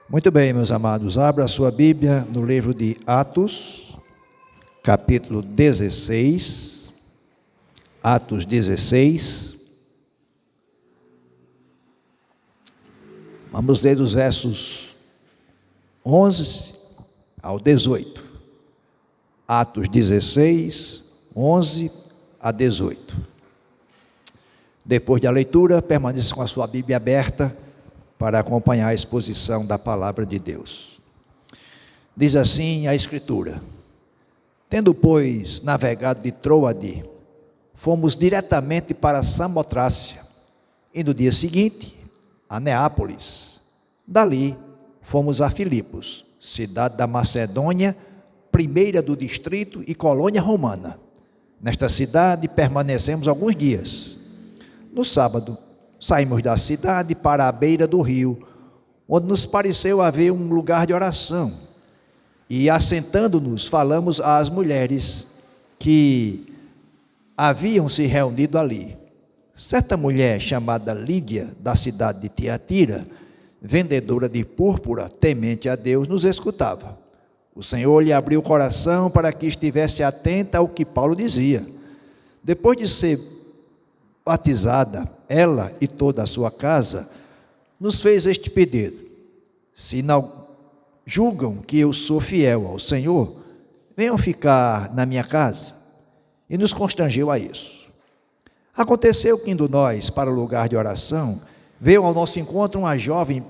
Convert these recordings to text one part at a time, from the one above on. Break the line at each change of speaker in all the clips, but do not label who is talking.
Muito bem, meus amados, abra a sua Bíblia no livro de Atos, capítulo 16, Atos 16, vamos ler dos versos 11 ao 18, Atos 16, 11 a 18. Depois da leitura, permaneça com a sua Bíblia aberta, para acompanhar a exposição da palavra de Deus. Diz assim a Escritura: tendo, pois, navegado de Troade, fomos diretamente para Samotrácia, e no dia seguinte, a Neápolis. Dali, fomos a Filipos, cidade da Macedônia, primeira do distrito e colônia romana. Nesta cidade, permanecemos alguns dias. No sábado, saímos da cidade para a beira do rio, onde nos pareceu haver um lugar de oração. E, assentando-nos, falamos às mulheres que haviam se reunido ali. Certa mulher chamada Lídia, da cidade de Tiatira, vendedora de púrpura, temente a Deus, nos escutava. O Senhor lhe abriu o coração para que estivesse atenta ao que Paulo dizia. Depois de ser batizada, ela e toda a sua casa, nos fez este pedido: se não julgam que eu sou fiel ao Senhor, venham ficar na minha casa. E nos constrangeu a isso. Aconteceu que, indo nós para o lugar de oração, veio ao nosso encontro uma jovem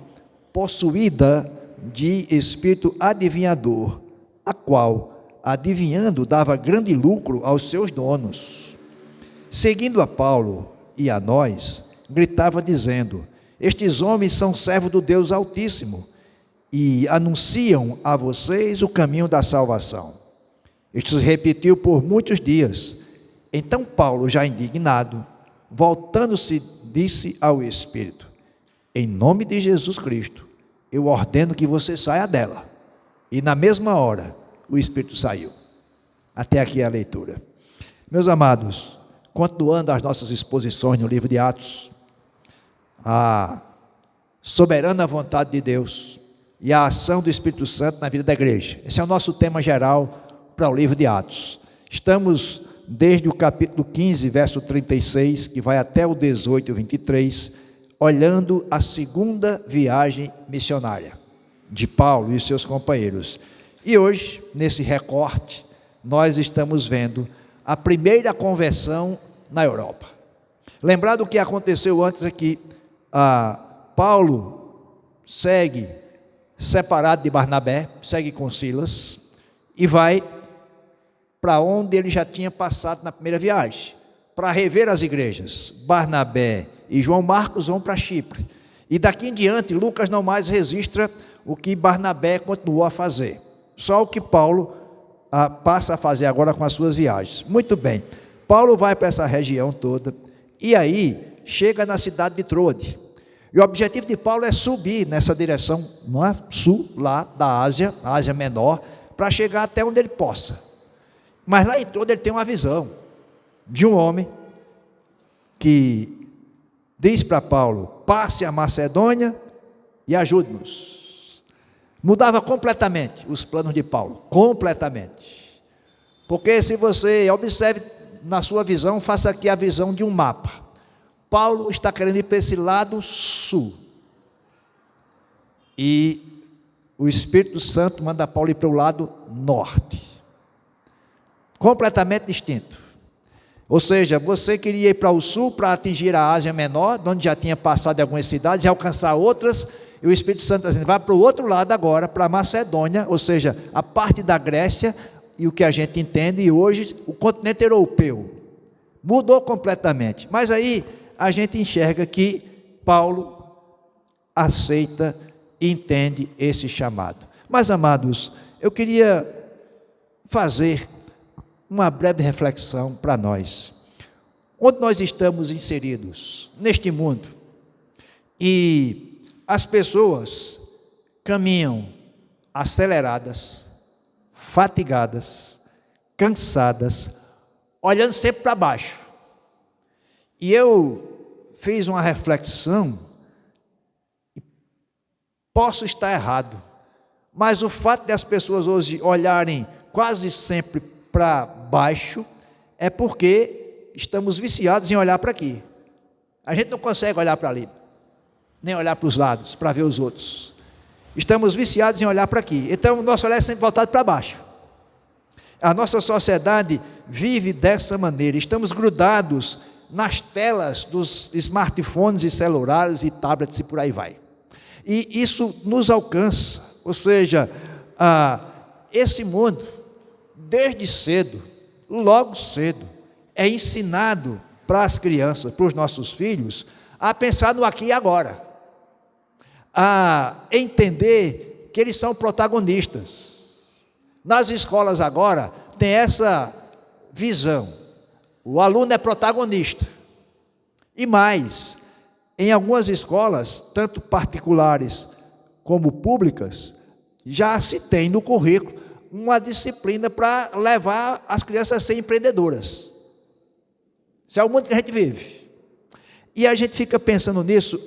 possuída de espírito adivinhador, a qual, adivinhando, dava grande lucro aos seus donos. Seguindo a Paulo e a nós, gritava dizendo: estes homens são servos do Deus Altíssimo e anunciam a vocês o caminho da salvação. Isto se repetiu por muitos dias. Então Paulo, já indignado, voltando-se, disse ao Espírito: em nome de Jesus Cristo, eu ordeno que você saia dela. E na mesma hora, o Espírito saiu. Até aqui a leitura. Meus amados, continuando as nossas exposições no livro de Atos, a soberana vontade de Deus e a ação do Espírito Santo na vida da igreja. Esse é o nosso tema geral para o livro de Atos. Estamos desde o capítulo 15, verso 36, que vai até o 18, 23, olhando a segunda viagem missionária de Paulo e seus companheiros. E hoje, nesse recorte, nós estamos vendo a primeira conversão na Europa. Lembrado o que aconteceu antes aqui, Paulo segue separado de Barnabé, segue com Silas, e vai para onde ele já tinha passado na primeira viagem, para rever as igrejas. Barnabé e João Marcos vão para Chipre, e daqui em diante Lucas não mais registra o que Barnabé continuou a fazer, só o que Paulo passa a fazer agora com as suas viagens. Muito bem, Paulo vai para essa região toda, e aí chega na cidade de Troade, e o objetivo de Paulo é subir nessa direção, não é? Sul, lá da Ásia, Ásia Menor, para chegar até onde ele possa. Mas lá em Troade ele tem uma visão de um homem que diz para Paulo: passe a Macedônia e ajude-nos. Mudava completamente os planos de Paulo, completamente. Porque se você observe na sua visão, faça aqui a visão de um mapa. Paulo está querendo ir para esse lado sul. E o Espírito Santo manda Paulo ir para o lado norte. Completamente distinto. Ou seja, você queria ir para o sul para atingir a Ásia Menor, onde já tinha passado em algumas cidades, e alcançar outras, e o Espírito Santo está dizendo: vai para o outro lado agora, para a Macedônia, ou seja, a parte da Grécia, e o que a gente entende, e hoje o continente europeu. Mudou completamente. Mas aí a gente enxerga que Paulo aceita e entende esse chamado. Mas, amados, eu queria fazer uma breve reflexão para nós. Onde nós estamos inseridos neste mundo, e as pessoas caminham aceleradas, fatigadas, cansadas, olhando sempre para baixo. E eu fiz uma reflexão Posso estar errado, mas o fato de as pessoas hoje olharem quase sempre para baixo é porque estamos viciados em olhar para aqui. A gente não consegue olhar para ali, nem olhar para os lados, para ver os outros. Estamos viciados em olhar para aqui. Então o nosso olhar é sempre voltado para baixo. A nossa sociedade vive dessa maneira. Estamos grudados nas telas dos smartphones e celulares e tablets e por aí vai. E isso nos alcança. Ou seja, esse mundo, desde cedo, logo cedo, é ensinado para as crianças, para os nossos filhos, a pensar no aqui e agora, a entender que eles são protagonistas. Nas escolas agora, tem essa visão, o aluno é protagonista. E mais, em algumas escolas, tanto particulares como públicas, já se tem no currículo uma disciplina para levar as crianças a serem empreendedoras. Isso é o mundo que a gente vive. E a gente fica pensando nisso,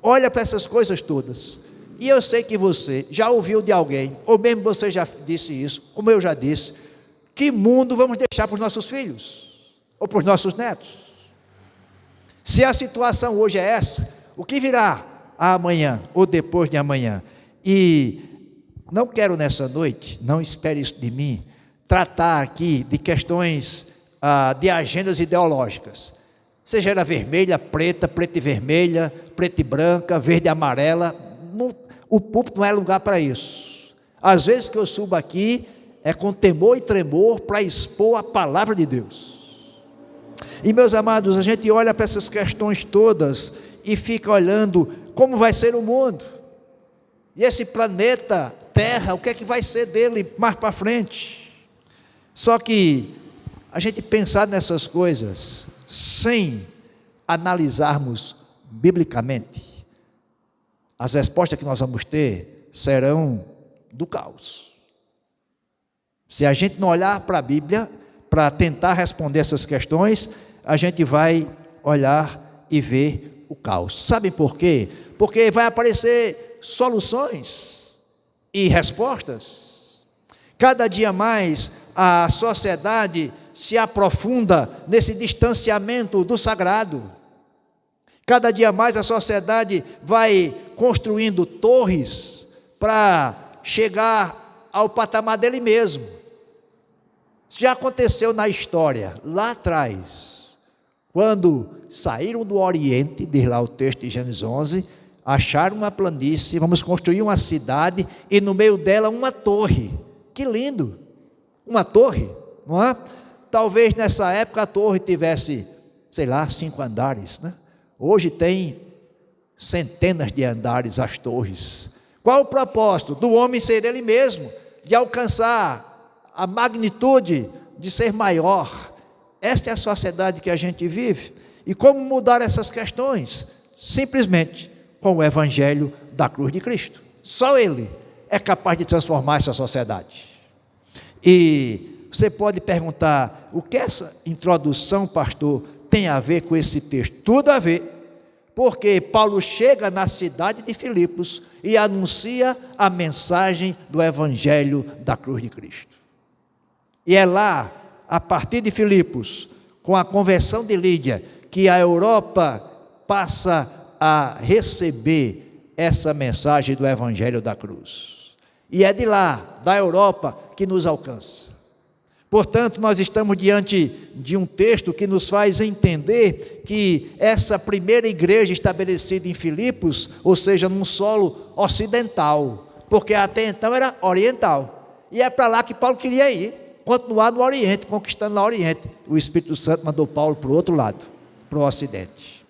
olha para essas coisas todas. E eu sei que você já ouviu de alguém, ou mesmo você já disse isso, como eu já disse, que mundo vamos deixar para os nossos filhos? Ou para os nossos netos? Se a situação hoje é essa, o que virá amanhã ou depois de amanhã? E não quero nessa noite, não espere isso de mim, tratar aqui de questões de agendas ideológicas, seja ela vermelha, preta, preta e vermelha, preta e branca, verde e amarela. O púlpito não é lugar para isso. Às vezes que eu subo aqui é com temor e tremor para expor a palavra de Deus. E meus amados, a gente olha para essas questões todas e fica olhando como vai ser o mundo. E esse planeta Terra, o que é que vai ser dele mais para frente? Só que a gente pensar nessas coisas sem analisarmos biblicamente, as respostas que nós vamos ter serão do caos. Se a gente não olhar para a Bíblia, para tentar responder essas questões, a gente vai olhar e ver o caos. Sabem por quê? Porque vai aparecer soluções e respostas. Cada dia mais a sociedade se aprofunda nesse distanciamento do sagrado. Cada dia mais a sociedade vai construindo torres para chegar ao patamar dele mesmo. Isso já aconteceu na história, lá atrás, quando saíram do Oriente, diz lá o texto de Gênesis 11, acharam uma planície, vamos construir uma cidade e no meio dela uma torre. Que lindo! Uma torre, não é? Talvez nessa época a torre tivesse, 5 andares, né? Hoje tem centenas de andares as torres. Qual o propósito? Do homem ser ele mesmo, de alcançar a magnitude de ser maior. Esta é a sociedade que a gente vive. E como mudar essas questões? Simplesmente com o Evangelho da cruz de Cristo. Só Ele é capaz de transformar essa sociedade. E você pode perguntar, o que essa introdução, pastor, tem a ver com esse texto? Tudo a ver, porque Paulo chega na cidade de Filipos e anuncia a mensagem do Evangelho da cruz de Cristo. E é lá, a partir de Filipos, com a conversão de Lídia, que a Europa passa a receber essa mensagem do Evangelho da cruz. E é de lá, da Europa, que nos alcança. Portanto, nós estamos diante de um texto que nos faz entender que essa primeira igreja estabelecida em Filipos, ou seja, num solo ocidental, porque até então era oriental, e é para lá que Paulo queria ir, continuar no Oriente, conquistando lá o Oriente. O Espírito Santo mandou Paulo para o outro lado, para o Ocidente.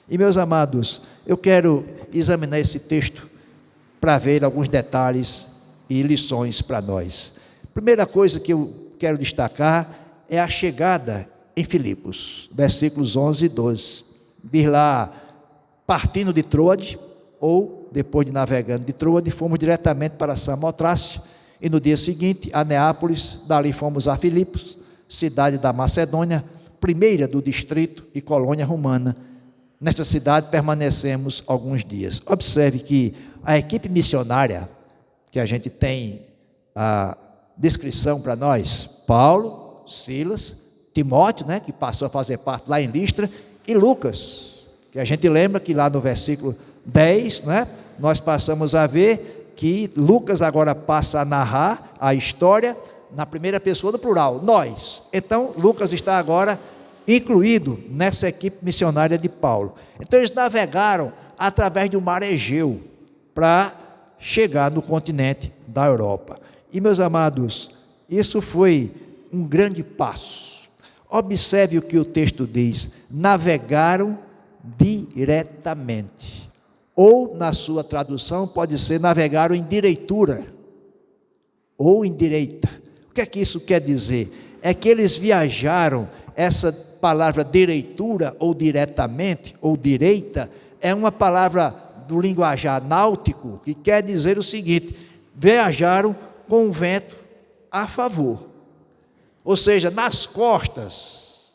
E meus amados, eu quero examinar esse texto para ver alguns detalhes e lições para nós. Primeira coisa que eu quero destacar é a chegada em Filipos, versículos 11 e 12. Diz lá, partindo de Troade, ou depois de navegando de Troade, fomos diretamente para Samotrácia, e no dia seguinte a Neápolis, dali fomos a Filipos, cidade da Macedônia, primeira do distrito e colônia romana. Nesta cidade permanecemos alguns dias. Observe que a equipe missionária, que a gente tem a descrição para nós, Paulo, Silas, Timóteo, né, que passou a fazer parte lá em Listra, e Lucas, que a gente lembra que lá no versículo 10, né, nós passamos a ver que Lucas agora passa a narrar a história na primeira pessoa do plural, nós. Então, Lucas está agora incluído nessa equipe missionária de Paulo. Então, eles navegaram através do mar Egeu para chegar no continente da Europa. E, meus amados, isso foi um grande passo. Observe o que o texto diz: navegaram diretamente. Ou, na sua tradução, pode ser navegaram em direitura, ou em direita. O que é que isso quer dizer? É que eles viajaram, essa palavra direitura, ou diretamente, ou direita, é uma palavra do linguajar náutico, que quer dizer o seguinte: viajaram com o vento a favor. Ou seja, nas costas,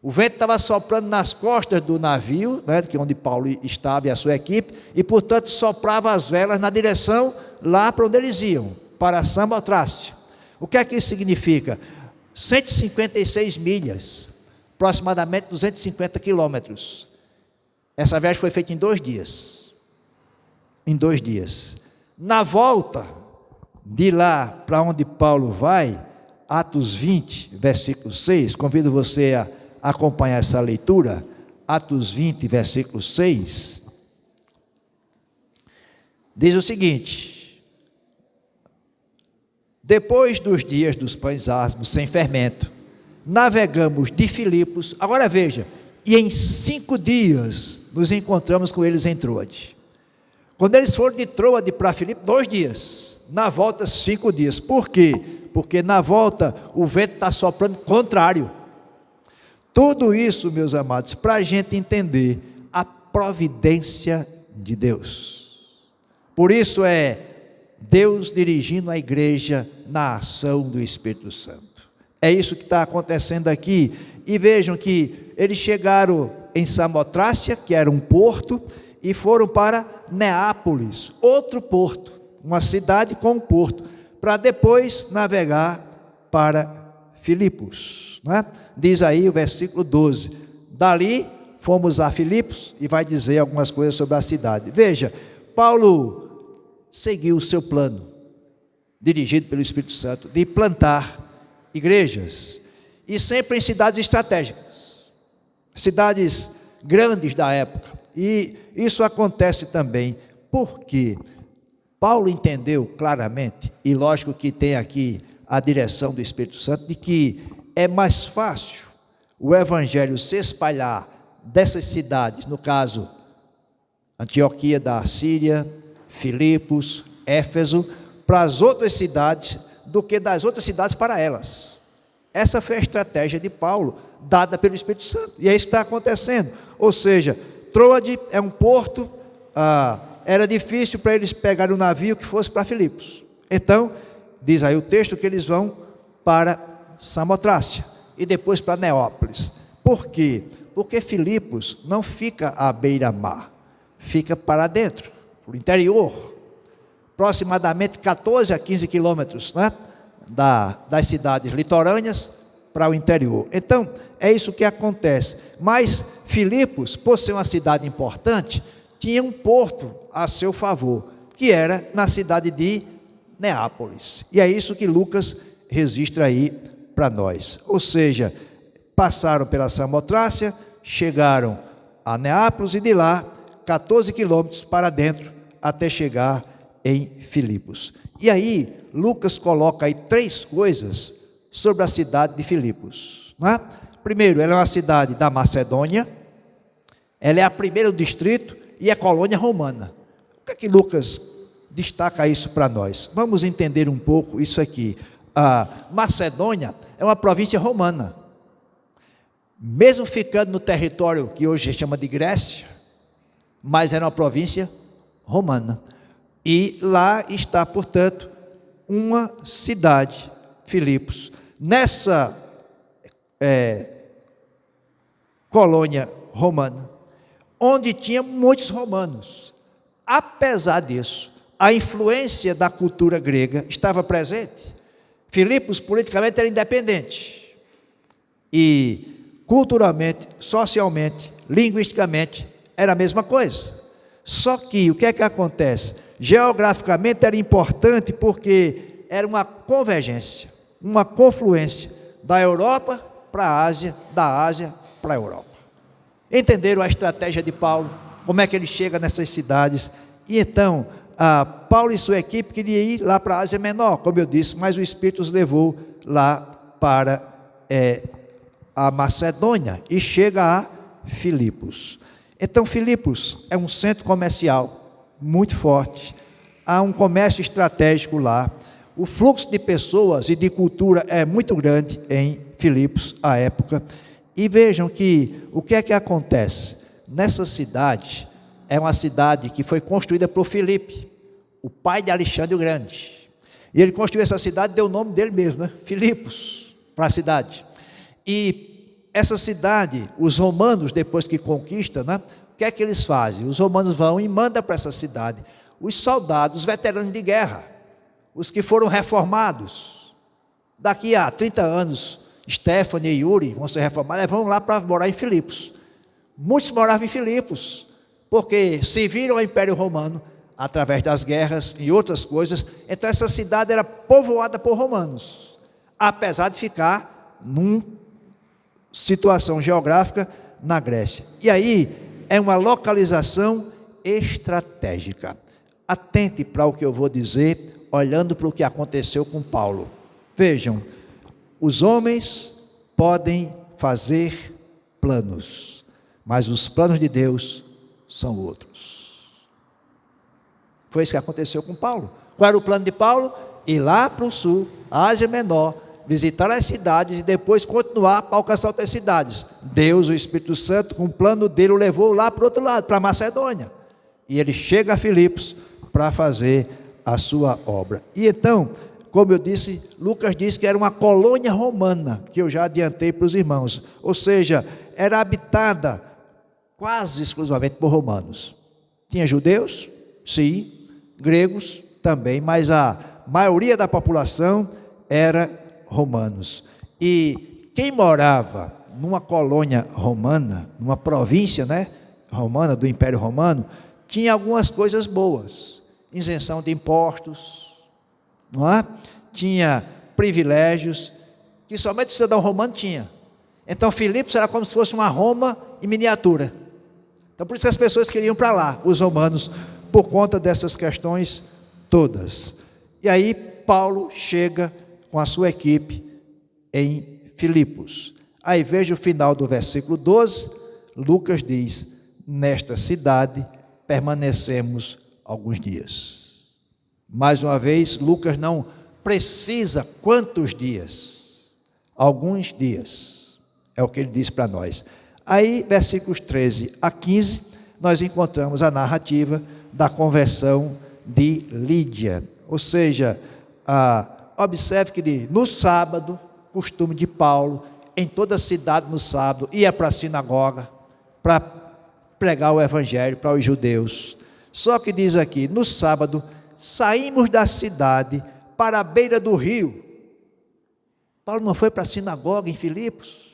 o vento estava soprando nas costas do navio, né, que onde Paulo estava e a sua equipe, e portanto soprava as velas na direção lá para onde eles iam, para Samotrácia. O que é que isso significa? 156 milhas, aproximadamente 250 quilômetros. Essa viagem foi feita em 2 dias. Em 2 dias. Na volta de lá para onde Paulo vai, Atos 20, versículo 6, convido você a acompanhar essa leitura, Atos 20, versículo 6, diz o seguinte: depois dos dias dos pães asmos sem fermento, navegamos de Filipos, agora veja, e em 5 dias nos encontramos com eles em Troade. Quando eles foram de Troade para Filipos, 2 dias, na volta 5 dias. Por quê? Porque na volta o vento está soprando contrário. Tudo isso, meus amados, para a gente entender a providência de Deus. Por isso é Deus dirigindo a igreja na ação do Espírito Santo. É isso que está acontecendo aqui. E vejam que eles chegaram em Samotrácia, que era um porto, e foram para Neápolis, outro porto, uma cidade com um porto, para depois navegar para Filipos, né? Diz aí o versículo 12, dali fomos a Filipos, e vai dizer algumas coisas sobre a cidade. Veja, Paulo seguiu o seu plano, dirigido pelo Espírito Santo, de plantar igrejas, e sempre em cidades estratégicas, cidades grandes da época. E isso acontece também porque Paulo entendeu claramente, e lógico que tem aqui a direção do Espírito Santo, de que é mais fácil o evangelho se espalhar dessas cidades, no caso, Antioquia da Síria, Filipos, Éfeso, para as outras cidades, do que das outras cidades para elas. Essa foi a estratégia de Paulo, dada pelo Espírito Santo, e é isso que está acontecendo. Ou seja, Troade é um porto, era difícil para eles pegarem um navio que fosse para Filipos. Então, diz aí o texto que eles vão para Samotrácia e depois para Neápolis. Por quê? Porque Filipos não fica à beira-mar, fica para dentro, para o interior, aproximadamente 14 a 15 quilômetros, né, das cidades litorâneas para o interior. Então, é isso que acontece. Mas Filipos, por ser uma cidade importante, tinha um porto a seu favor, que era na cidade de Neápolis. E é isso que Lucas registra aí para nós. Ou seja, passaram pela Samotrácia, chegaram a Neápolis e de lá 14 quilômetros para dentro até chegar em Filipos. E aí Lucas coloca aí 3 coisas sobre a cidade de Filipos, não é? Primeiro, ela é uma cidade da Macedônia, ela é a primeira do distrito e é colônia romana. O que é que Lucas destaca isso para nós? Vamos entender um pouco isso aqui. A Macedônia é uma província romana, mesmo ficando no território que hoje se chama de Grécia, mas era uma província romana. E lá está, portanto, uma cidade, Filipos. Nessa colônia romana, onde tinha muitos romanos, apesar disso, a influência da cultura grega estava presente. Filipos politicamente era independente. E culturalmente, socialmente, linguisticamente, era a mesma coisa. Só que o que é que acontece? Geograficamente era importante porque era uma convergência, uma confluência da Europa para a Ásia, da Ásia para a Europa. Entenderam a estratégia de Paulo? Como é que ele chega nessas cidades? E então, Paulo e sua equipe queriam ir lá para a Ásia Menor, como eu disse, mas o Espírito os levou lá para a Macedônia e chega a Filipos. Então, Filipos é um centro comercial muito forte, há um comércio estratégico lá, o fluxo de pessoas e de cultura é muito grande em Filipos, à época, e vejam que o que é que acontece? Nessa cidade, é uma cidade que foi construída por Filipe, o pai de Alexandre o Grande, e ele construiu essa cidade, deu o nome dele mesmo, né? Filipos, para a cidade. E essa cidade, os romanos, depois que conquistam, né? O que é que eles fazem? Os romanos vão e mandam para essa cidade os soldados, os veteranos de guerra, os que foram reformados. Daqui a 30 anos, Stephanie e Yuri vão ser reformados, vão lá para morar em Filipos. Muitos moravam em Filipos, porque se viram ao Império Romano, através das guerras e outras coisas. Então essa cidade era povoada por romanos, apesar de ficar numa situação geográfica na Grécia. E aí é uma localização estratégica. Atente para o que eu vou dizer, olhando para o que aconteceu com Paulo. Vejam, os homens podem fazer planos, mas os planos de Deus são outros. Foi isso que aconteceu com Paulo. Qual era o plano de Paulo? Ir lá para o sul, a Ásia Menor, visitar as cidades e depois continuar para alcançar outras cidades. Deus, o Espírito Santo, com o plano dele, o levou lá para o outro lado, para a Macedônia. E ele chega a Filipos para fazer a sua obra. E então, como eu disse, Lucas disse que era uma colônia romana, que eu já adiantei para os irmãos. Ou seja, era habitada quase exclusivamente por romanos. Tinha judeus? Sim. Gregos? Também. Mas a maioria da população era romanos. E quem morava numa colônia romana, numa província, né, romana, do Império Romano, tinha algumas coisas boas. Isenção de impostos, não é? Tinha privilégios que somente o cidadão romano tinha. Então Filipos era como se fosse uma Roma em miniatura. Então por isso que as pessoas queriam para lá, os romanos, por conta dessas questões todas. E aí Paulo chega com a sua equipe em Filipos. Aí veja o final do versículo 12, Lucas diz: nesta cidade permanecemos alguns dias. Mais uma vez, Lucas não precisa quantos dias, alguns dias, é o que ele diz para nós. Aí, versículos 13 a 15, nós encontramos a narrativa da conversão de Lídia, ou seja, observe que no sábado, costume de Paulo, em toda a cidade no sábado, ia para a sinagoga, para pregar o evangelho para os judeus. Só que diz aqui, no sábado, saímos da cidade para a beira do rio. Paulo não foi para a sinagoga em Filipos?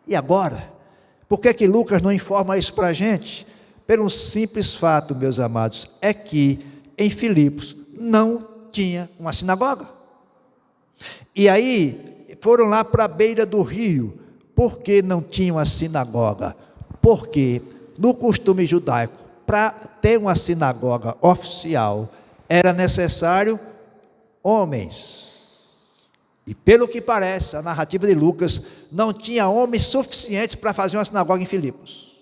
E agora? Por que Lucas não informa isso para a gente? Pelo um simples fato, meus amados, é que em Filipos não tinha uma sinagoga. E aí, foram lá para a beira do rio. Por que não tinha uma sinagoga? Porque no costume judaico, para ter uma sinagoga oficial, era necessário homens. E pelo que parece, a narrativa de Lucas não tinha homens suficientes para fazer uma sinagoga em Filipos.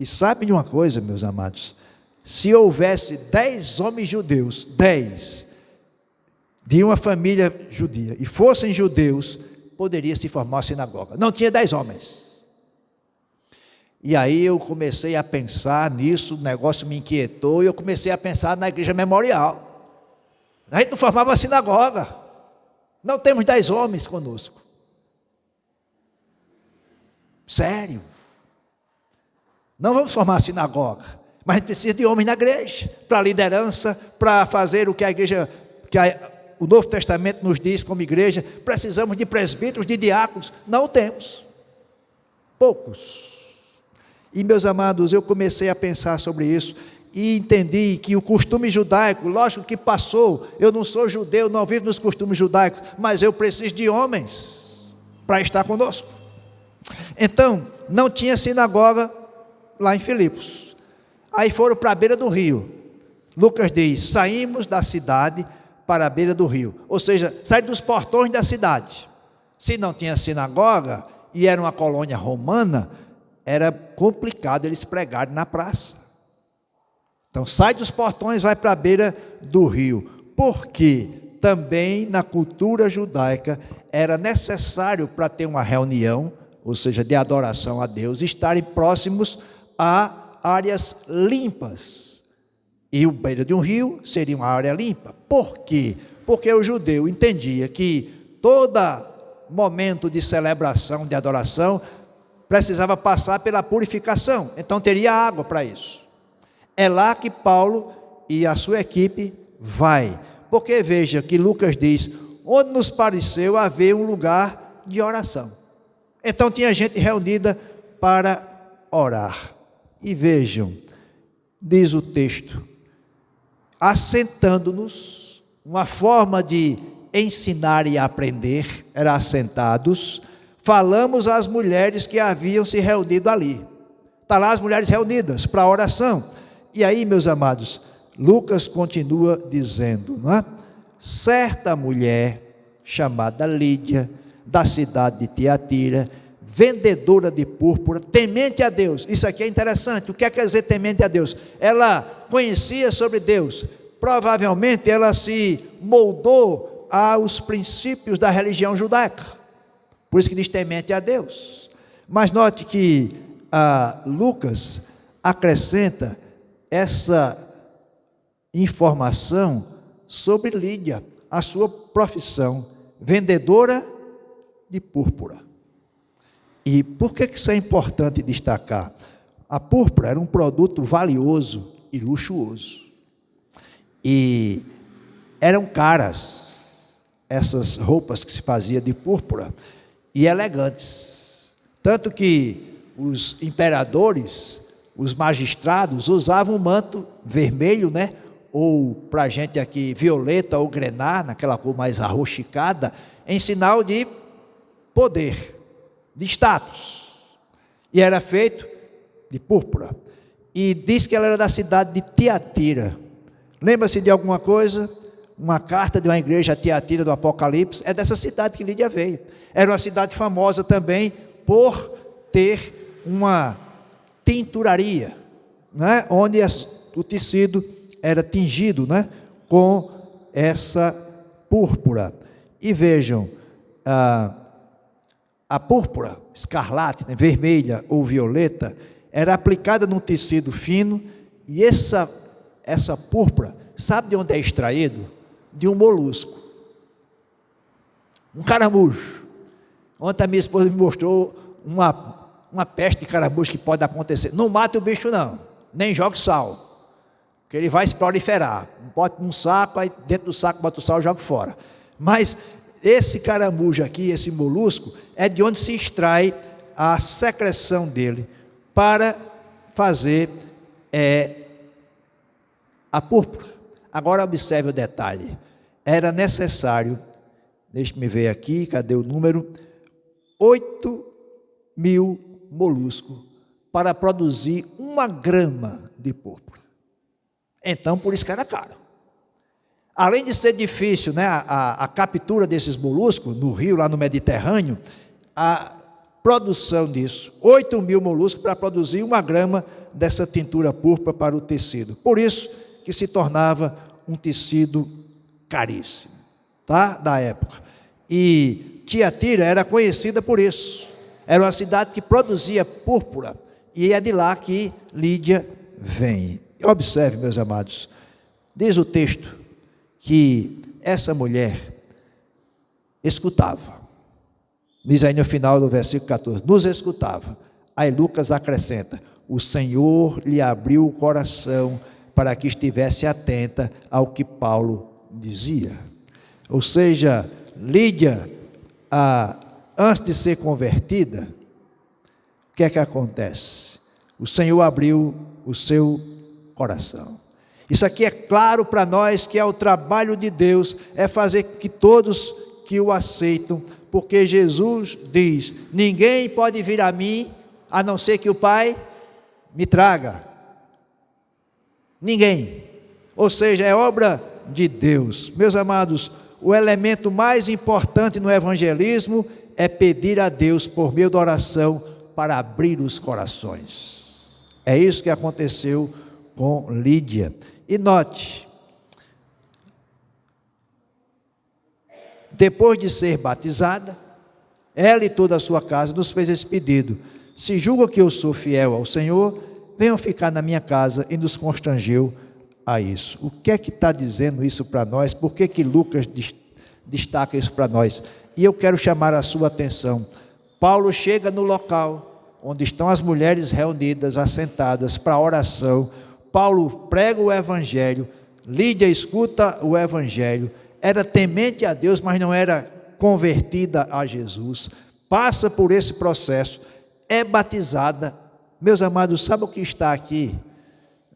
E sabe de uma coisa, meus amados? Se houvesse 10 homens judeus, 10, de uma família judia, e fossem judeus, poderia se formar uma sinagoga. Não tinha 10 homens. E aí eu comecei a pensar nisso, o negócio me inquietou, e eu comecei a pensar na igreja memorial. A gente não formava uma sinagoga. Não temos 10 homens conosco. Sério. Não vamos formar a sinagoga. Mas a gente precisa de homens na igreja, para liderança, para fazer o que a igreja, o Novo Testamento nos diz como igreja. Precisamos de presbíteros, de diáconos. Não temos. Poucos. E, meus amados, eu comecei a pensar sobre isso e entendi que o costume judaico, lógico que passou, eu não sou judeu, não vivo nos costumes judaicos, mas eu preciso de homens para estar conosco. Então, não tinha sinagoga lá em Filipos. Aí foram para a beira do rio. Lucas diz: saímos da cidade para a beira do rio. Ou seja, saíram dos portões da cidade. Se não tinha sinagoga e era uma colônia romana, era complicado eles pregarem na praça. Então sai dos portões, vai para a beira do rio. Porque também na cultura judaica era necessário, para ter uma reunião, ou seja, de adoração a Deus, estarem próximos a áreas limpas. E o beira de um rio seria uma área limpa. Por quê? Porque o judeu entendia que todo momento de celebração, de adoração, precisava passar pela purificação. Então teria água para isso. É lá que Paulo e a sua equipe vai. Porque veja que Lucas diz: onde nos pareceu haver um lugar de oração. Então tinha gente reunida para orar. E vejam, diz o texto: assentando-nos, uma forma de ensinar e aprender era assentados, falamos às mulheres que haviam se reunido ali. Está lá as mulheres reunidas para a oração. E aí, meus amados, Lucas continua dizendo, não é? Certa mulher chamada Lídia, da cidade de Tiatira, vendedora de púrpura, temente a Deus. Isso aqui é interessante. O que quer dizer temente a Deus? Ela conhecia sobre Deus. Provavelmente ela se moldou aos princípios da religião judaica. Por isso que diz temente a Deus. Mas note que Lucas acrescenta essa informação sobre Lídia, a sua profissão, vendedora de púrpura. E por que isso é importante destacar? A púrpura era um produto valioso e luxuoso. E eram caras essas roupas que se fazia de púrpura e elegantes. Tanto que os imperadores, os magistrados usavam um manto vermelho, né? Ou para a gente aqui, violeta ou grená, naquela cor mais arroxicada, em sinal de poder, de status. E era feito de púrpura. E diz que ela era da cidade de Tiatira. Lembra-se de alguma coisa? Uma carta de uma igreja a Tiatira do Apocalipse, é dessa cidade que Lídia veio. Era uma cidade famosa também por ter uma tinturaria, né? Onde o tecido era tingido, né? Com essa púrpura. E vejam, a púrpura escarlate, né? Vermelha ou violeta, era aplicada num tecido fino, e essa púrpura, sabe de onde é extraído? De um molusco, um caramujo. Ontem a minha esposa me mostrou uma peste de caramujo que pode acontecer. Não mate o bicho não, nem jogue sal, porque ele vai se proliferar. Bota num saco, aí dentro do saco bota o sal e joga fora. Mas esse caramujo aqui, esse molusco, é de onde se extrai a secreção dele para fazer a púrpura. Agora observe o detalhe. Era necessário, deixe-me ver aqui, cadê o número? 8.000 moluscos para produzir 1 grama de púrpura. Então, por isso que era caro. Além de ser difícil, né, a captura desses moluscos no rio, lá no Mediterrâneo, a produção disso, 8.000 moluscos para produzir 1 grama dessa tintura púrpura para o tecido. Por isso que se tornava um tecido caríssimo, tá? Da época. E Tiatira era conhecida por isso. Era uma cidade que produzia púrpura, e é de lá que Lídia vem. Observe, meus amados, diz o texto que essa mulher escutava. Diz aí no final do versículo 14, nos escutava. Aí Lucas acrescenta, o Senhor lhe abriu o coração para que estivesse atenta ao que Paulo dizia. Ou seja, Lídia, antes de ser convertida, o que é que acontece? O Senhor abriu o seu coração. Isso aqui é claro para nós que é o trabalho de Deus, é fazer que todos que o aceitam, porque Jesus diz: ninguém pode vir a mim, a não ser que o Pai me traga. Ninguém. Ou seja, é obra de Deus. Meus amados, o elemento mais importante no evangelismo é pedir a Deus, por meio da oração, para abrir os corações. É isso que aconteceu com Lídia. E note, depois de ser batizada, ela e toda a sua casa nos fez esse pedido: se julgam que eu sou fiel ao Senhor, venham ficar na minha casa, e nos constrangeu a isso. O que é que está dizendo isso para nós? Por que que Lucas destaca isso para nós? E eu quero chamar a sua atenção. Paulo chega no local onde estão as mulheres reunidas, assentadas para a oração. Paulo prega o evangelho, Lídia escuta o evangelho, era temente a Deus, mas não era convertida a Jesus, passa por esse processo, é batizada. Meus amados, sabe o que está aqui?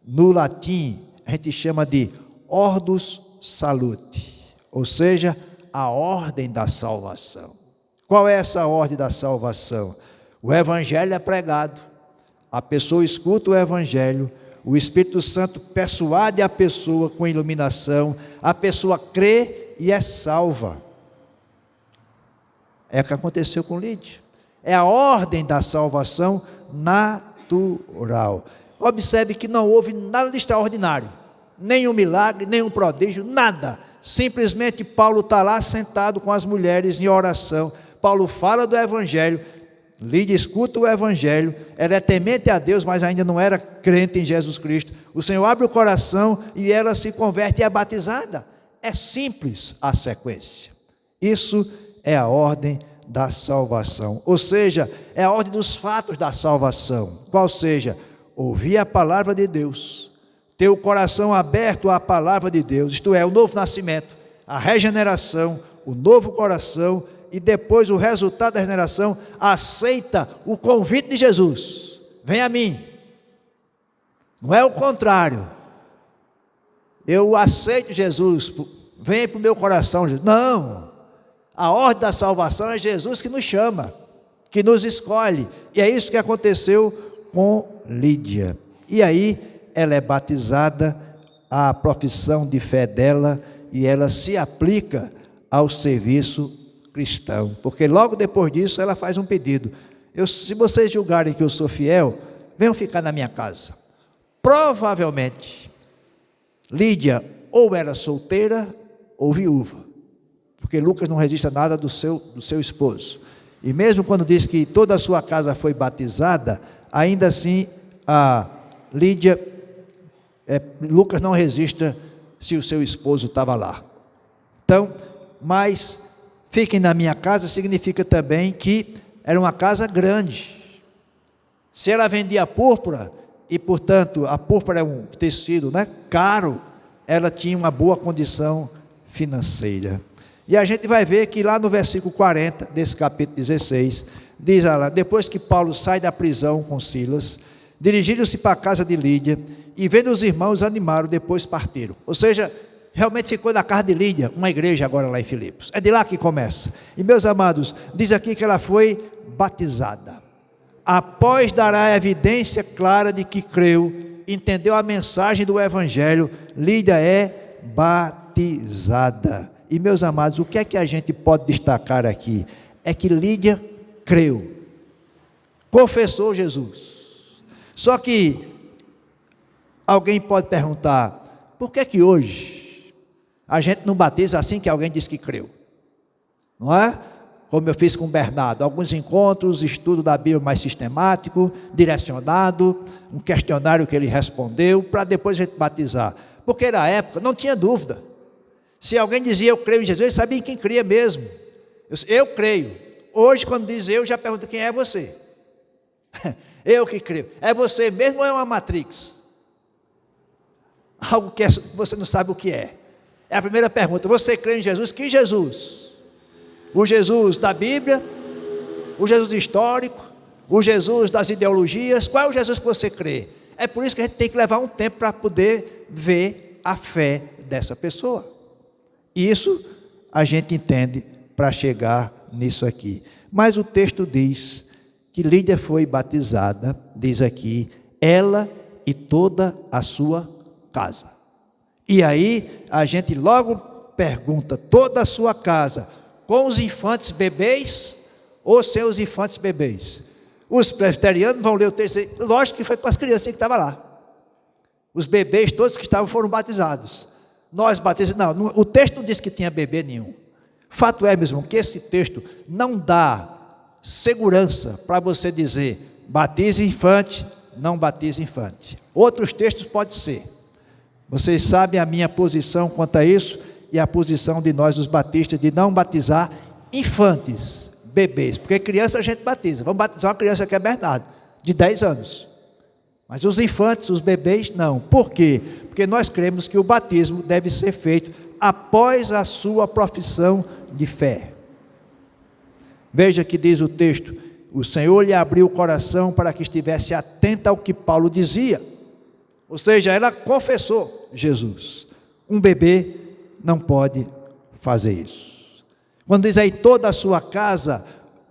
No latim, a gente chama de Ordus Saluti, ou seja, a ordem da salvação. Qual é essa ordem da salvação? O evangelho é pregado, a pessoa escuta o evangelho, o Espírito Santo persuade a pessoa com iluminação, a pessoa crê e é salva. É o que aconteceu com Lídia. É a ordem da salvação natural. Observe que não houve nada de extraordinário, nenhum milagre, nenhum prodígio, nada. Simplesmente Paulo está lá sentado com as mulheres em oração. Paulo fala do evangelho, Lídia escuta o evangelho, ela é temente a Deus, mas ainda não era crente em Jesus Cristo. O Senhor abre o coração e ela se converte e é batizada. É simples a sequência. Isso é a ordem da salvação, ou seja, é a ordem dos fatos da salvação. Qual seja? Ouvir a palavra de Deus, ter o coração aberto à palavra de Deus, isto é, o novo nascimento, a regeneração, o novo coração, e depois o resultado da regeneração, aceita o convite de Jesus: vem a mim. Não é o contrário, eu aceito Jesus, vem para o meu coração. Não, a ordem da salvação é Jesus que nos chama, que nos escolhe, e é isso que aconteceu com Lídia. E aí ela é batizada, a profissão de fé dela, e ela se aplica ao serviço cristão, porque logo depois disso ela faz um pedido: se vocês julgarem que eu sou fiel, venham ficar na minha casa. Provavelmente Lídia ou era solteira ou viúva, porque Lucas não registra nada do seu esposo, e mesmo quando diz que toda a sua casa foi batizada, ainda assim a Lídia, Lucas não registra se o seu esposo estava lá. Então, mas fiquem na minha casa significa também que era uma casa grande. Se ela vendia púrpura, e portanto a púrpura é um tecido, caro, ela tinha uma boa condição financeira. E a gente vai ver que lá no versículo 40 desse capítulo 16, diz lá: depois que Paulo sai da prisão com Silas, dirigiram-se para a casa de Lídia, e vendo os irmãos animaram, depois partiram. Ou seja, realmente ficou na casa de Lídia, uma igreja agora lá em Filipos. É de lá que começa. E meus amados, diz aqui que ela foi batizada. Após dará evidência clara de que creu, entendeu a mensagem do evangelho, Lídia é batizada. E meus amados, o que é que a gente pode destacar aqui? É que Lídia creu, confessou Jesus. Só que alguém pode perguntar: por que hoje a gente não batiza assim que alguém diz que creu? Não é? Como eu fiz com o Bernardo, alguns encontros, estudo da Bíblia mais sistemático, direcionado, um questionário que ele respondeu, para depois a gente batizar. Porque na época não tinha dúvida. Se alguém dizia eu creio em Jesus, ele sabia em quem cria mesmo. Eu creio. Hoje, quando diz eu, já pergunto: quem é você? Eu que creio. É você mesmo ou é uma Matrix? Algo que você não sabe o que é. É a primeira pergunta. Você crê em Jesus? Que Jesus? O Jesus da Bíblia? O Jesus histórico? O Jesus das ideologias? Qual é o Jesus que você crê? É por isso que a gente tem que levar um tempo para poder ver a fé dessa pessoa. Isso a gente entende para chegar nisso aqui. Mas o texto diz que Lídia foi batizada, diz aqui, ela e toda a sua casa. E aí a gente logo pergunta, toda a sua casa, com os infantes bebês ou sem os infantes bebês? Os presbiterianos vão ler o texto, lógico que foi com as crianças que estavam lá. Os bebês todos que estavam foram batizados. Nós batizamos, não, o texto não diz que tinha bebê nenhum. Fato é, mesmo, que esse texto não dá segurança para você dizer, batize infante, não batize infante. Outros textos pode ser. Vocês sabem a minha posição quanto a isso, e a posição de nós, os batistas, de não batizar infantes, bebês, porque criança a gente batiza. Vamos batizar uma criança que é Bernardo, de 10 anos. Mas os infantes, os bebês, não. Por quê? Porque nós cremos que o batismo deve ser feito após a sua profissão de fé. Veja que diz o texto, o Senhor lhe abriu o coração para que estivesse atenta ao que Paulo dizia. Ou seja, ela confessou Jesus. Um bebê não pode fazer isso. Quando diz aí toda a sua casa,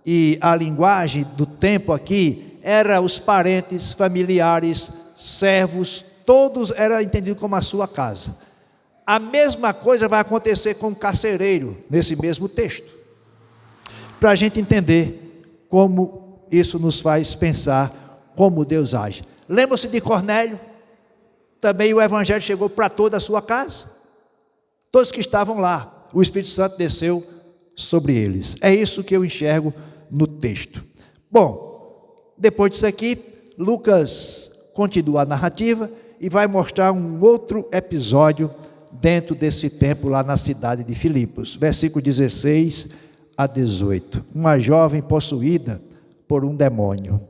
e a linguagem do tempo aqui, era os parentes, familiares, servos, todos eram entendidos como a sua casa. A mesma coisa vai acontecer com o carcereiro, nesse mesmo texto. Para a gente entender como isso nos faz pensar como Deus age. Lembra-se de Cornélio? Também o evangelho chegou para toda a sua casa. Todos que estavam lá, o Espírito Santo desceu sobre eles. É isso que eu enxergo no texto. Bom, depois disso aqui, Lucas continua a narrativa e vai mostrar um outro episódio dentro desse tempo lá na cidade de Filipos. Versículo 16 a 18. Uma jovem possuída por um demônio.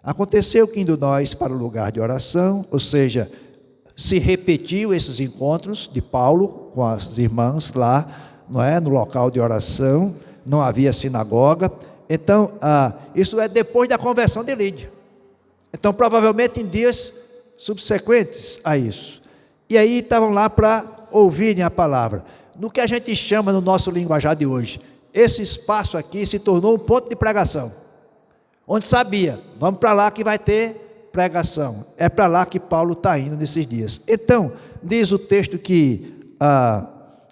Aconteceu que indo nós para o lugar de oração, ou seja, se repetiu esses encontros de Paulo com as irmãs lá, não é, no local de oração, não havia sinagoga. Então, isso é depois da conversão de Lídia. Então, provavelmente em dias subsequentes a isso. E aí estavam lá para ouvirem a palavra. No que a gente chama no nosso linguajar de hoje, esse espaço aqui se tornou um ponto de pregação. Onde sabia, vamos para lá que vai ter pregação. É para lá que Paulo está indo nesses dias. Então, diz o texto que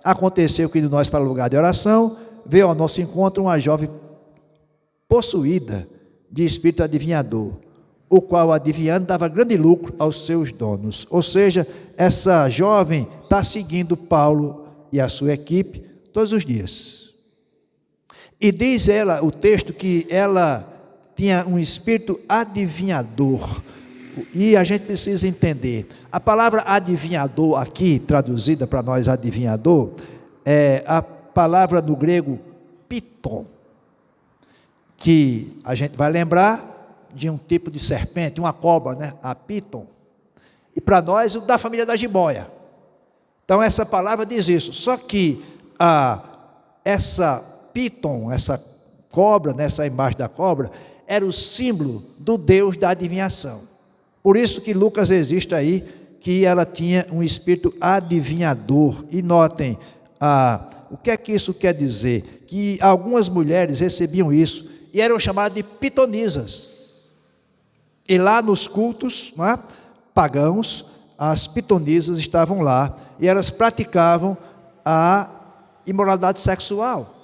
aconteceu que nós para o lugar de oração, veio ao nosso encontro uma jovem possuída de espírito adivinhador, o qual adivinhando dava grande lucro aos seus donos. Ou seja, essa jovem está seguindo Paulo e a sua equipe todos os dias. E diz ela, o texto, que ela tinha um espírito adivinhador. E a gente precisa entender, a palavra adivinhador aqui, traduzida para nós adivinhador, é a palavra do grego piton, que a gente vai lembrar de um tipo de serpente, uma cobra, né? A piton. E para nós, o da família da jiboia. Então essa palavra diz isso, só que essa piton, essa cobra, nessa imagem da cobra, era o símbolo do Deus da adivinhação. Por isso que Lucas registra aí que ela tinha um espírito adivinhador. E notem, o que é que isso quer dizer? Que algumas mulheres recebiam isso e eram chamadas de pitonisas. E lá nos cultos, não é, pagãos, as pitonisas estavam lá e elas praticavam a imoralidade sexual,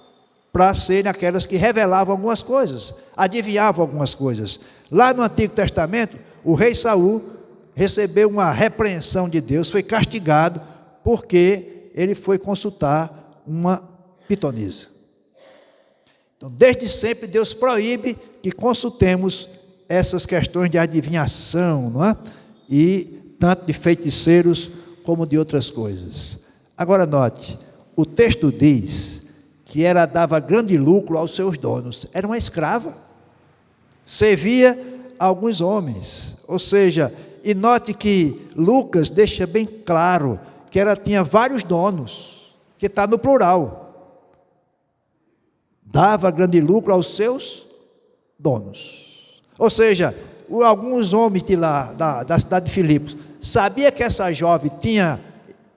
para serem aquelas que revelavam algumas coisas, adivinhavam algumas coisas. Lá no Antigo Testamento, o rei Saul recebeu uma repreensão de Deus, foi castigado, porque ele foi consultar uma pitonisa. Então, desde sempre, Deus proíbe que consultemos essas questões de adivinhação, não é? E tanto de feiticeiros como de outras coisas. Agora note, o texto diz que ela dava grande lucro aos seus donos. Era uma escrava, servia alguns homens. Ou seja, e note que Lucas deixa bem claro que ela tinha vários donos, que está no plural. Dava grande lucro aos seus donos. Ou seja, alguns homens de lá, da cidade de Filipos, sabia que essa jovem tinha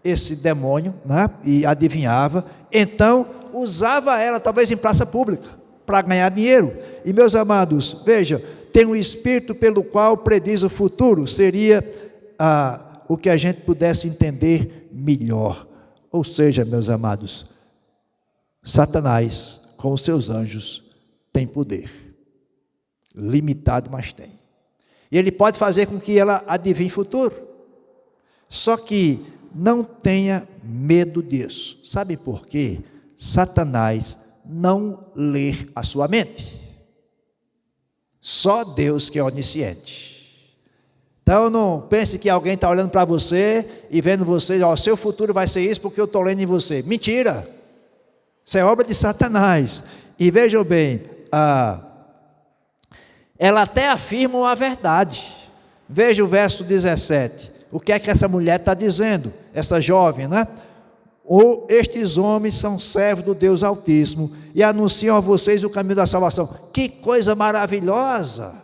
esse demônio, né, e adivinhava, então usava ela talvez em praça pública, para ganhar dinheiro. E meus amados, veja, tem um espírito pelo qual prediz o futuro, seria o que a gente pudesse entender melhor. Ou seja, meus amados, Satanás, com os seus anjos, tem poder, limitado, mas tem. E ele pode fazer com que ela adivinhe o futuro, só que não tenha medo disso. Sabe por quê? Satanás não lê a sua mente. Só Deus que é onisciente. Então não pense que alguém está olhando para você e vendo você, ó, seu futuro vai ser isso porque eu estou lendo em você. Mentira! Isso é obra de Satanás. E vejam bem, ela até afirma a verdade. Veja o verso 17. O que é que essa mulher está dizendo? Essa jovem, né? Estes homens são servos do Deus Altíssimo e anunciam a vocês o caminho da salvação. Que coisa maravilhosa!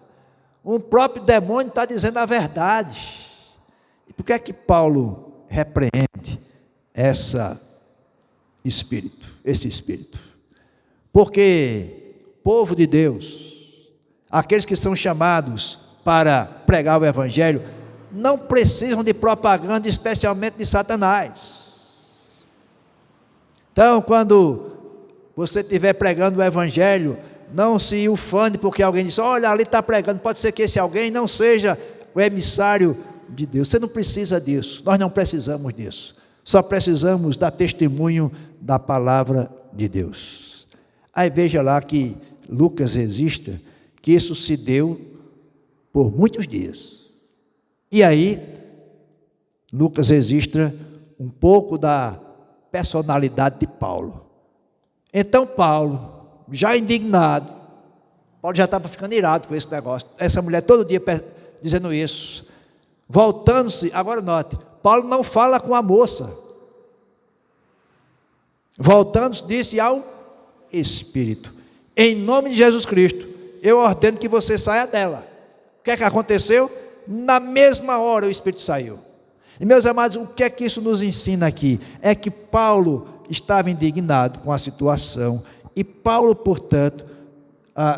O próprio demônio está dizendo a verdade. E por que é que Paulo repreende esse espírito? Porque povo de Deus, aqueles que são chamados para pregar o Evangelho, não precisam de propaganda, especialmente de Satanás. Então, quando você estiver pregando o Evangelho, não se ufane porque alguém diz, olha, ali está pregando, pode ser que esse alguém não seja o emissário de Deus. Você não precisa disso, nós não precisamos disso, só precisamos dar testemunho da palavra de Deus. Aí veja lá que Lucas registra que isso se deu por muitos dias. E aí, Lucas registra um pouco da personalidade de Paulo. Então Paulo, já indignado, Paulo já estava ficando irado com esse negócio, essa mulher todo dia dizendo isso, voltando-se, agora note, Paulo não fala com a moça, voltando-se, disse ao Espírito, em nome de Jesus Cristo, eu ordeno que você saia dela. O que é que aconteceu? Na mesma hora o Espírito saiu. E meus amados, o que é que isso nos ensina aqui? É que Paulo estava indignado com a situação, e Paulo, portanto,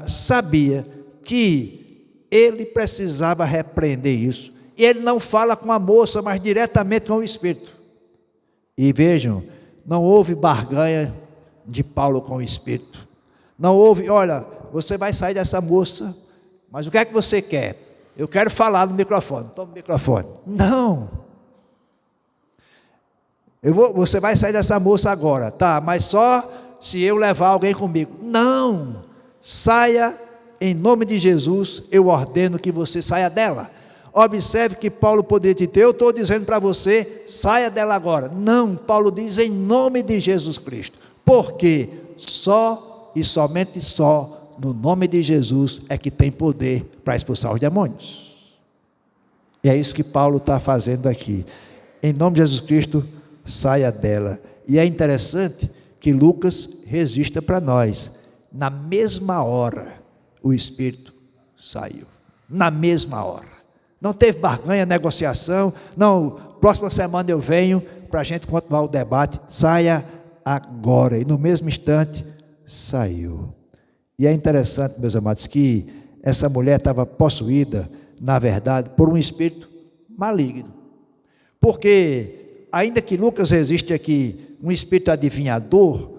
sabia que ele precisava repreender isso, e ele não fala com a moça, mas diretamente com o Espírito. E vejam, não houve barganha de Paulo com o Espírito, não houve, olha, você vai sair dessa moça, mas o que é que você quer? Eu quero falar no microfone, toma o microfone. Não. Você vai sair dessa moça agora, tá? Mas só se eu levar alguém comigo. Não. Saia em nome de Jesus, eu ordeno que você saia dela. Observe que Paulo poderia dizer, eu estou dizendo para você, saia dela agora. Não, Paulo diz em nome de Jesus Cristo. Porque só e somente só no nome de Jesus é que tem poder para expulsar os demônios. E é isso que Paulo está fazendo aqui. Em nome de Jesus Cristo, saia dela. E é interessante que Lucas registra para nós. Na mesma hora, o Espírito saiu. Na mesma hora. Não teve barganha, negociação. Não, próxima semana eu venho para a gente continuar o debate. Saia agora. E no mesmo instante, saiu. E é interessante, meus amados, que essa mulher estava possuída, na verdade, por um espírito maligno. Porque, ainda que Lucas registre aqui um espírito adivinhador,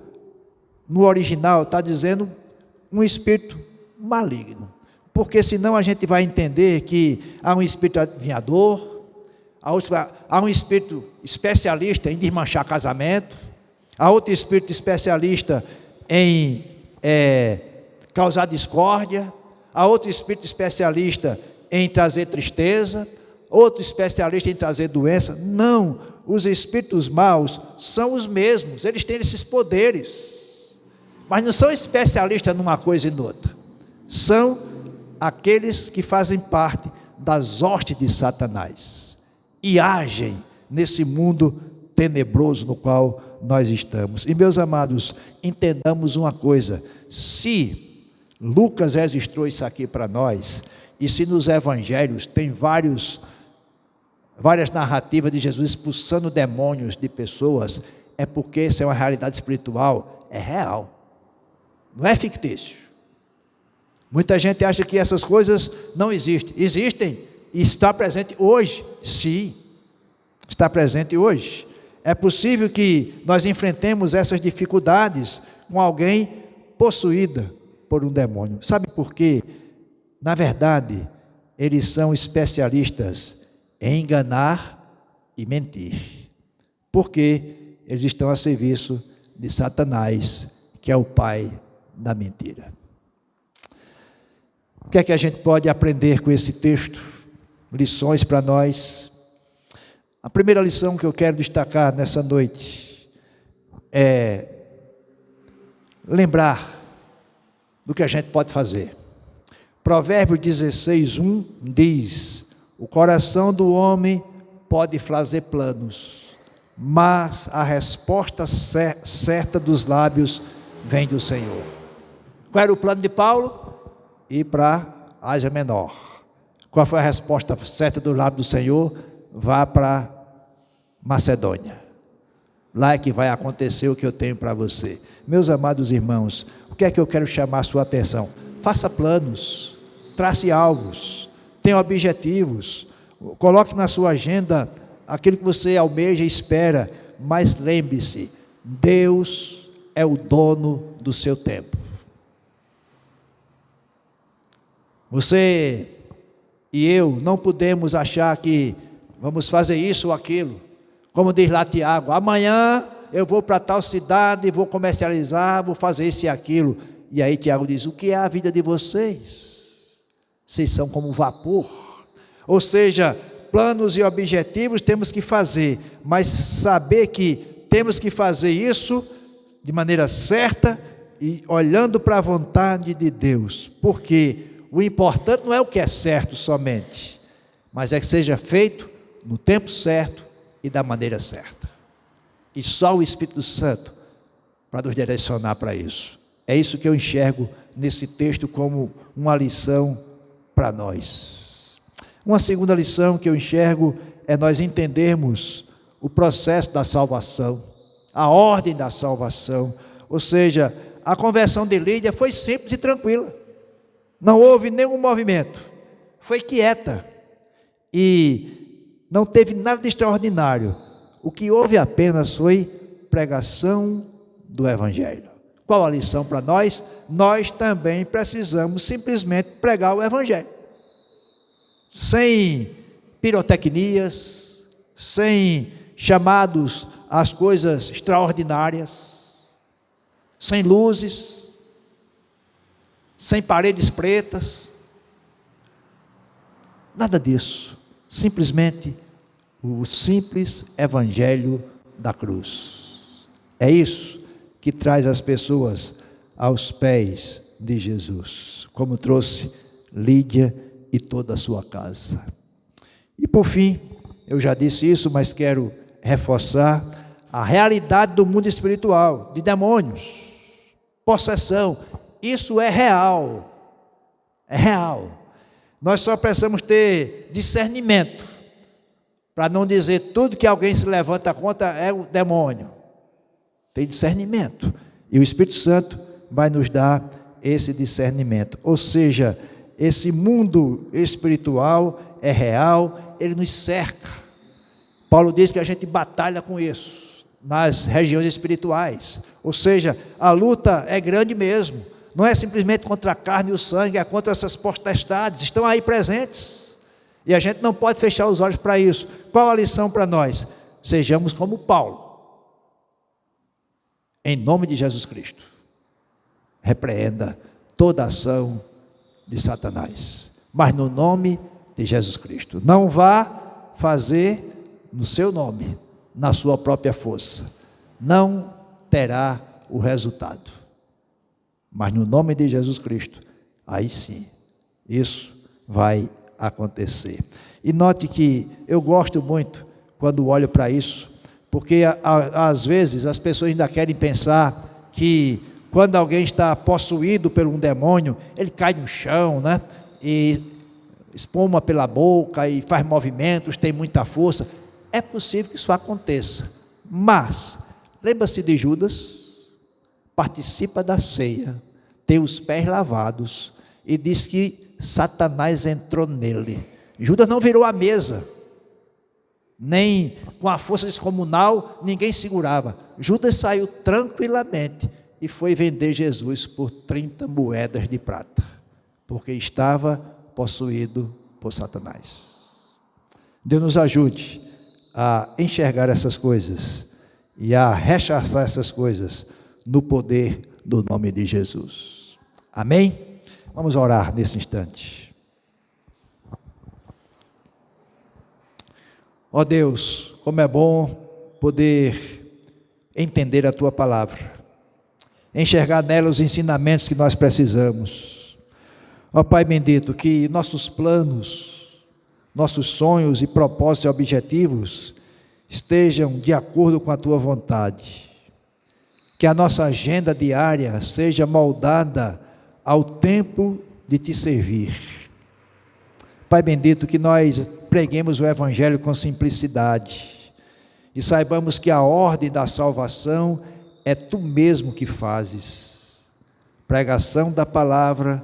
no original está dizendo um espírito maligno. Porque senão a gente vai entender que há um espírito adivinhador, há um espírito especialista em desmanchar casamento, há outro espírito especialista em causar discórdia, há outro espírito especialista em trazer tristeza, outro especialista em trazer doença. Não, os espíritos maus são os mesmos, eles têm esses poderes, mas não são especialistas numa coisa e noutra, são aqueles que fazem parte das hostes de Satanás e agem nesse mundo tenebroso no qual nós estamos. E meus amados, entendamos uma coisa: se Lucas registrou isso aqui para nós, e se nos evangelhos tem várias narrativas de Jesus expulsando demônios de pessoas, é porque isso é uma realidade espiritual, é real, não é fictício. Muita gente acha que essas coisas não existem. Existem e está presente hoje. Sim, está presente hoje. É possível que nós enfrentemos essas dificuldades com alguém possuída por um demônio. Sabe por quê? Na verdade, eles são especialistas em enganar e mentir. Porque eles estão a serviço de Satanás, que é o pai da mentira. O que é que a gente pode aprender com esse texto? Lições para nós. A primeira lição que eu quero destacar nessa noite é lembrar do que a gente pode fazer. Provérbios 16:1 diz: o coração do homem pode fazer planos, mas a resposta certa dos lábios vem do Senhor. Qual era o plano de Paulo? Ir para Ásia Menor. Qual foi a resposta certa do lábio do Senhor? Vá para Macedônia. Lá é que vai acontecer o que eu tenho para você. Meus amados irmãos, o que é que eu quero chamar a sua atenção? Faça planos, trace alvos, tenha objetivos, coloque na sua agenda aquilo que você almeja e espera, mas lembre-se, Deus é o dono do seu tempo. Você e eu não podemos achar que vamos fazer isso ou aquilo. Como diz lá Tiago, amanhã eu vou para tal cidade, vou comercializar, vou fazer isso e aquilo. E aí Tiago diz, o que é a vida de vocês? Vocês são como vapor. Ou seja, planos e objetivos temos que fazer, mas saber que temos que fazer isso de maneira certa e olhando para a vontade de Deus. Porque o importante não é o que é certo somente, mas é que seja feito no tempo certo e da maneira certa. E só o Espírito Santo para nos direcionar para isso. É isso que eu enxergo nesse texto como uma lição para nós. Uma segunda lição que eu enxergo é nós entendermos o processo da salvação, a ordem da salvação. Ou seja, a conversão de Lídia foi simples e tranquila. Não houve nenhum movimento, foi quieta e não teve nada de extraordinário. O que houve apenas foi pregação do Evangelho. Qual a lição para nós? Nós também precisamos simplesmente pregar o Evangelho, sem pirotecnias, sem chamados às coisas extraordinárias, sem luzes, sem paredes pretas, nada disso, simplesmente o simples Evangelho da cruz. É isso que traz as pessoas aos pés de Jesus, como trouxe Lídia e toda a sua casa. E por fim, eu já disse isso, mas quero reforçar a realidade do mundo espiritual, de demônios, possessão. Isso é real, é real. Nós só precisamos ter discernimento, para não dizer tudo que alguém se levanta contra é o demônio. Tem discernimento, e o Espírito Santo vai nos dar esse discernimento. Ou seja, esse mundo espiritual é real, ele nos cerca. Paulo diz que a gente batalha com isso, nas regiões espirituais. Ou seja, a luta é grande mesmo. Não é simplesmente contra a carne e o sangue, é contra essas potestades, estão aí presentes. E a gente não pode fechar os olhos para isso. Qual a lição para nós? Sejamos como Paulo. Em nome de Jesus Cristo. Repreenda toda ação de Satanás. Mas no nome de Jesus Cristo. Não vá fazer no seu nome, na sua própria força. Não terá o resultado. Mas no nome de Jesus Cristo, aí sim, isso vai acontecer. E note que eu gosto muito quando olho para isso, porque às vezes as pessoas ainda querem pensar que quando alguém está possuído por um demônio, ele cai no chão, né? E espuma pela boca e faz movimentos, tem muita força. É possível que isso aconteça, mas lembra-se de Judas, participa da ceia, tem os pés lavados e diz que Satanás entrou nele. Judas não virou a mesa, nem com a força descomunal, ninguém segurava. Judas saiu tranquilamente e foi vender Jesus por 30 moedas de prata, porque estava possuído por Satanás. Deus nos ajude a enxergar essas coisas e a rechaçar essas coisas no poder do nome de Jesus. Amém? Vamos orar nesse instante. Ó Deus, como é bom poder entender a Tua palavra, enxergar nela os ensinamentos que nós precisamos. Ó Pai bendito, que nossos planos, nossos sonhos e propósitos e objetivos estejam de acordo com a Tua vontade. Que a nossa agenda diária seja moldada ao tempo de Te servir. Pai bendito, que nós preguemos o Evangelho com simplicidade e saibamos que a ordem da salvação é Tu mesmo que fazes. Pregação da palavra,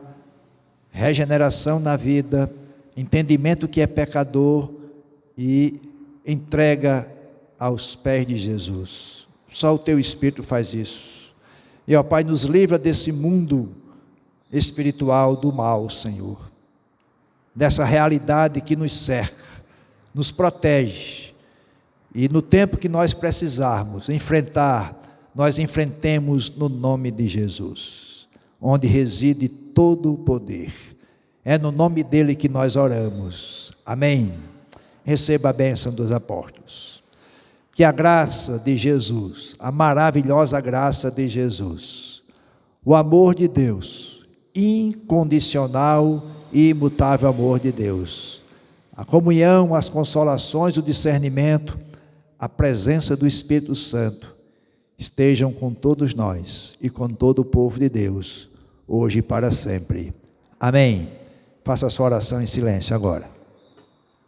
regeneração na vida, entendimento que é pecador e entrega aos pés de Jesus. Só o Teu Espírito faz isso. E ó Pai, nos livra desse mundo espiritual do mal, Senhor, dessa realidade que nos cerca, nos protege, e no tempo que nós precisarmos enfrentar, nós enfrentemos no nome de Jesus, onde reside todo o poder. É no nome dele que nós oramos. Amém. Receba a bênção dos apóstolos. Que a graça de Jesus, a maravilhosa graça de Jesus, o amor de Deus, incondicional e imutável amor de Deus, a comunhão, as consolações, o discernimento, a presença do Espírito Santo, estejam com todos nós e com todo o povo de Deus, hoje e para sempre. Amém. Faça a sua oração em silêncio agora.